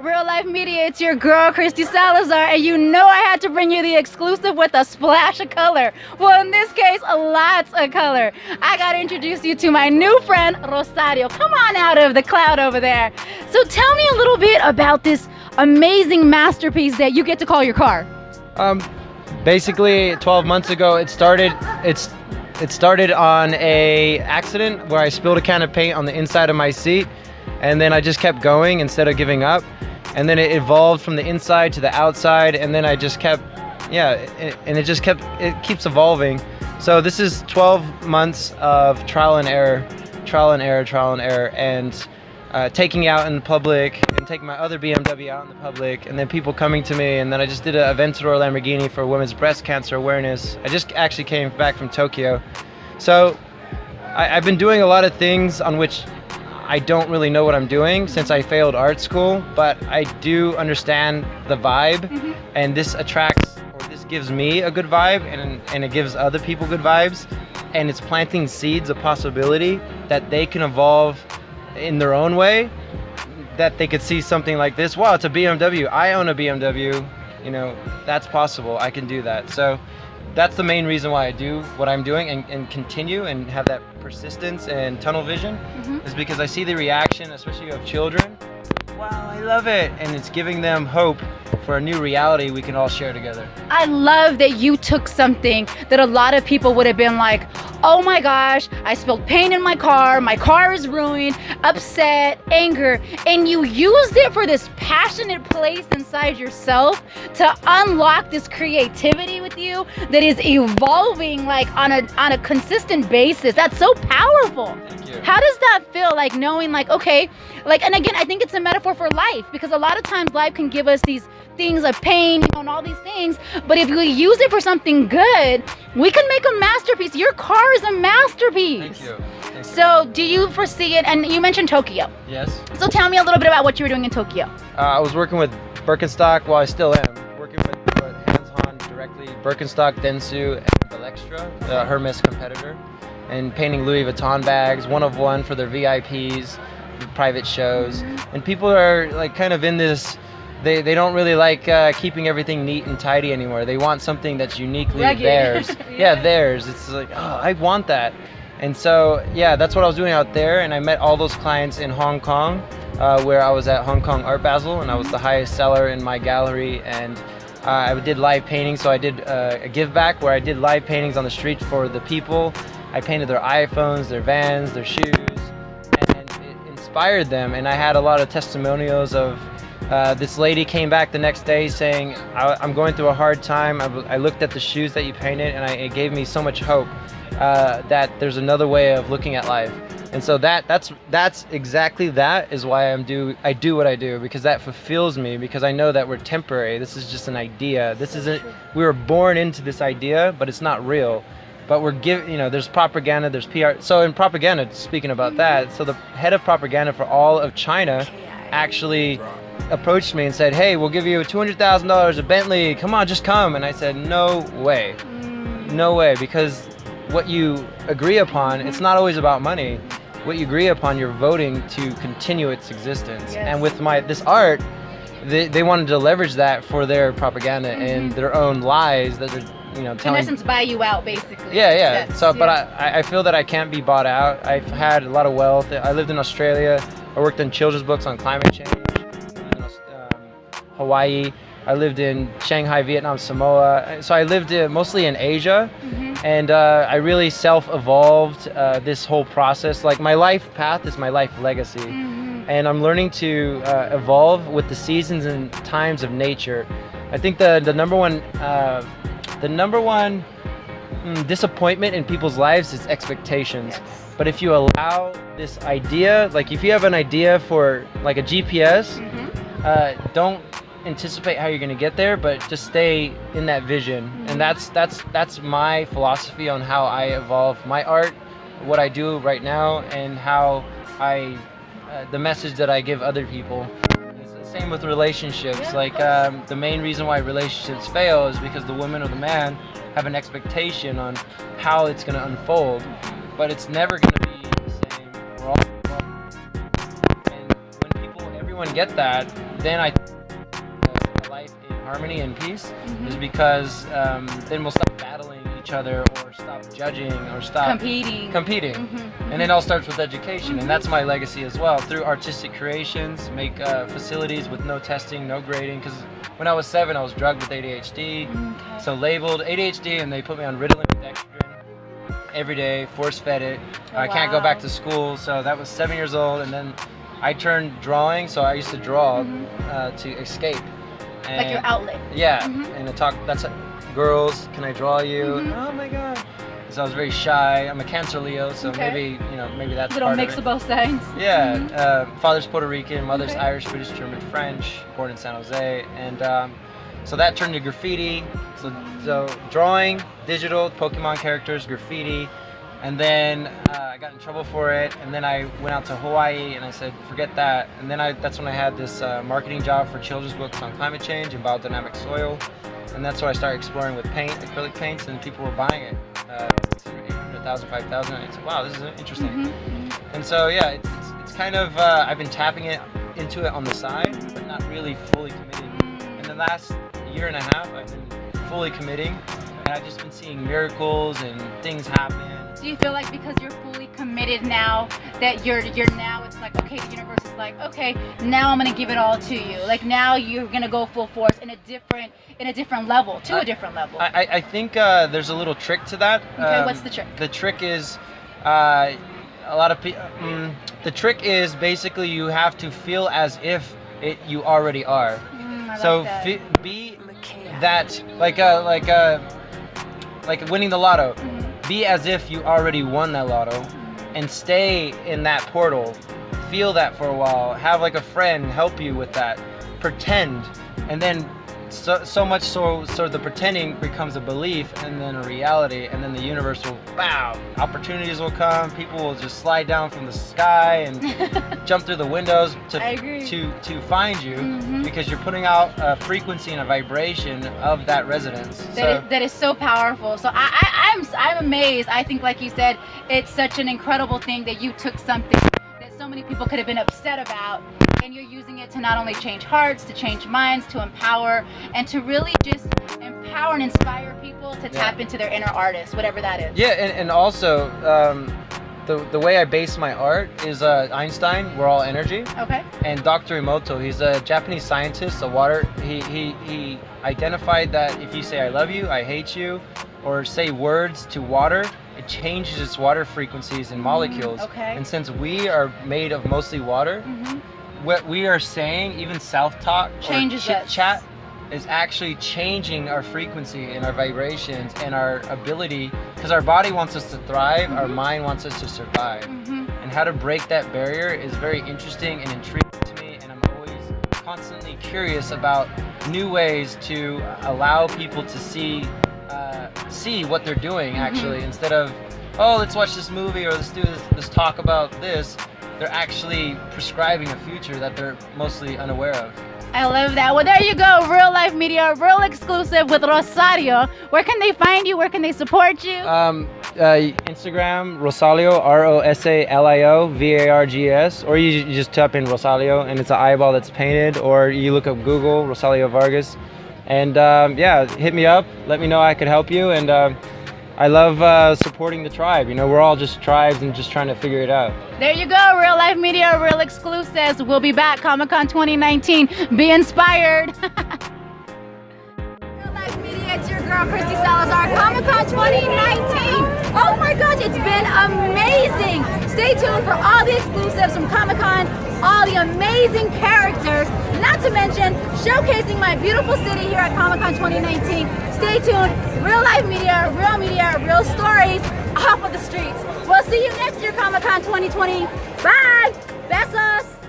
Real Life Media, it's your girl, Kristy Salazar, and you know I had to bring you the exclusive with a splash of color. Well, in this case, lots of color. I gotta introduce you to my new friend, Rosario. Come on out of the cloud over there. So tell me a little bit about this amazing masterpiece that you get to call your car. Basically, 12 months ago, it started on a accident where I spilled a can of paint on the inside of my seat, and then I just kept going instead of giving up. And then it evolved from the inside to the outside, and then I just kept, it keeps evolving. So this is 12 months of trial and error, and taking out in the public, and taking my other BMW out in the public, and then people coming to me, and then I just did an Aventador Lamborghini for women's breast cancer awareness. I just actually came back from Tokyo. So I've been doing a lot of things on which I don't really know what I'm doing since I failed art school, but I do understand the vibe, and this attracts, or this gives me a good vibe, and it gives other people good vibes, and it's planting seeds of possibility that they can evolve in their own way, that they could see something like this. Wow, it's a BMW. I own a BMW. You know, that's possible. I can do that. So that's the main reason why I do what I'm doing and continue and have that persistence and tunnel vision, is because I see the reaction, especially of children. Wow, I love it. And it's giving them hope for a new reality we can all share together. I love that you took something that a lot of people would have been like, oh my gosh, I spilled paint in my car is ruined, upset, anger, and you used it for this passionate place inside yourself to unlock this creativity with you that is evolving like on a consistent basis. That's so powerful. Thank you. How does that feel, like knowing like, okay, like, and again, I think it's a metaphor for life, because a lot of times life can give us these things of pain, you know, and all these things, but if we use it for something good, we can make a masterpiece. Your car is a masterpiece. Thank you. Thank So do you foresee it, and you mentioned Tokyo. Yes. So tell me a little bit about what you were doing in Tokyo. I was working with Birkenstock, well I still am, working with hands-on directly, Birkenstock, Dentsu, and Balextra, the Hermes competitor, and painting Louis Vuitton bags, one of one for their VIPs, private shows. And people are like kind of in this, they don't really like keeping everything neat and tidy anymore. They want something that's uniquely theirs. Yeah, theirs. It's like, oh, I want that. And so, yeah, that's what I was doing out there. And I met all those clients in Hong Kong, where I was at Hong Kong Art Basel, and I was the highest seller in my gallery. And I did live paintings, so I did a give back where I did live paintings on the street for the people. I painted their iPhones, their vans, their shoes, and it inspired them. And I had a lot of testimonials of this lady came back the next day saying, I'm going through a hard time. I looked at the shoes that you painted, and it gave me so much hope that there's another way of looking at life. And so that's exactly that is why I do what I do, because that fulfills me, because I know that we're temporary. This is just an idea. This isn't, we were born into this idea, but it's not real. But we're you know, there's propaganda, there's PR. So in propaganda, speaking about that, so the head of propaganda for all of China actually approached me and said, hey, we'll give you $200,000, a Bentley, come on, just come. And I said, no way, no way, because what you agree upon, it's not always about money. What you agree upon, you're voting to continue its existence. Yes. And with this art, they wanted to leverage that for their propaganda and their own lies that they're, you know, telling. In essence, buy you out, basically. Yeah. But I feel that I can't be bought out. I've had a lot of wealth. I lived in Australia. I worked on children's books on climate change. Hawaii. I lived in Shanghai, Vietnam, Samoa. So I lived mostly in Asia, and I really self-evolved this whole process. Like, my life path is my life legacy, and I'm learning to evolve with the seasons and times of nature. I think the number one disappointment in people's lives is expectations. Yes. But if you allow this idea, like if you have an idea for like a GPS, don't anticipate how you're going to get there, but just stay in that vision. And that's my philosophy on how I evolve my art, what I do right now, and how the message that I give other people. It's the same with relationships. Like the main reason why relationships fail is because the woman or the man have an expectation on how it's going to unfold, but it's never going to be the same. We're all, and when everyone get that, then I a life in harmony and peace is because then we'll stop battling each other or stop judging or stop competing. And it all starts with education, and that's my legacy as well, through artistic creations, make facilities with no testing, no grading, because when I was 7 I was drugged with ADHD, so labeled ADHD, and they put me on Ritalin and Dextrin every day, force fed it. I can't go back to school, so that was 7 years old, and then I turned drawing, so I used to draw to escape. And like your outlet. Yeah, and I talk, that's girls, can I draw you? Oh my god. So I was very shy. I'm a Cancer Leo, so maybe that's little part mix of of both sides. Yeah, father's Puerto Rican, mother's Irish, British, German, French, born in San Jose, and so that turned to graffiti. So drawing, digital, Pokemon characters, graffiti, and then I got in trouble for it, and then I went out to Hawaii, and I said, forget that. And then that's when I had this marketing job for children's books on climate change and biodynamic soil, and that's when I started exploring with paint, acrylic paints, and people were buying it. 800,000, 5,000, and I said, wow, this is interesting. And so yeah, it's kind of I've been tapping into it on the side, but not really fully committing. In the last year and a half, I've been fully committing, and I've just been seeing miracles and things happen. Do you feel like because you're fully committed now that you're now, it's like, okay, the universe is like, okay, now I'm gonna give it all to you. Like now you're gonna go full force in a different level, to a different level. I think there's a little trick to that. Okay, what's the trick? The trick is a lot of people. The trick is basically you have to feel as if you already are. So be that like winning the lotto. Be as if you already won that lotto, and stay in that portal. Feel that for a while. Have like a friend help you with that. Pretend, and then so much so the pretending becomes a belief, and then a reality, and then the universe will opportunities will come. People will just slide down from the sky and jump through the windows to find you, because you're putting out a frequency and a vibration of that resonance. That is so powerful. So I'm amazed. I think, like you said, it's such an incredible thing that you took something that so many people could have been upset about, and you're using it to not only change hearts, to change minds, to empower, and to really just empower and inspire people to tap into their inner artist, whatever that is. Yeah, and also the way I base my art is Einstein, we're all energy. Okay. And Dr. Emoto, he's a Japanese scientist, he identified that if you say I love you, I hate you, or say words to water, it changes its water frequencies and molecules. And since we are made of mostly water, what we are saying, even self-talk or chit-chat, is actually changing our frequency and our vibrations and our ability, because our body wants us to thrive, our mind wants us to survive. And how to break that barrier is very interesting and intriguing to me, and I'm always constantly curious about new ways to allow people to see what they're doing actually, instead of, oh, let's watch this movie or let's do this talk about this. They're actually prescribing a future that they're mostly unaware of. I love that. Well, there you go. Real Life Media, real exclusive with Rosario. Where can they find you? Where can they support you? Instagram, Rosalio, Rosalio Vargas, or you just type in Rosalio and it's an eyeball that's painted, or you look up Google Rosalio Vargas, and yeah, hit me up. Let me know I could help you, and I love supporting the tribe. You know, we're all just tribes and just trying to figure it out. There you go. Real Life Media, real exclusives. We'll be back. Comic-Con 2019. Be inspired. Real Life Media, it's your girl, Kristy Salazar. Comic-Con 2019. Oh my gosh, it's been amazing. Stay tuned for all the exclusives from Comic-Con, all the amazing characters, not to mention showcasing my beautiful city here at Comic-Con 2019. Stay tuned. Real Life Media, real stories off of the streets. We'll see you next year, Comic-Con 2020. Bye. Besos.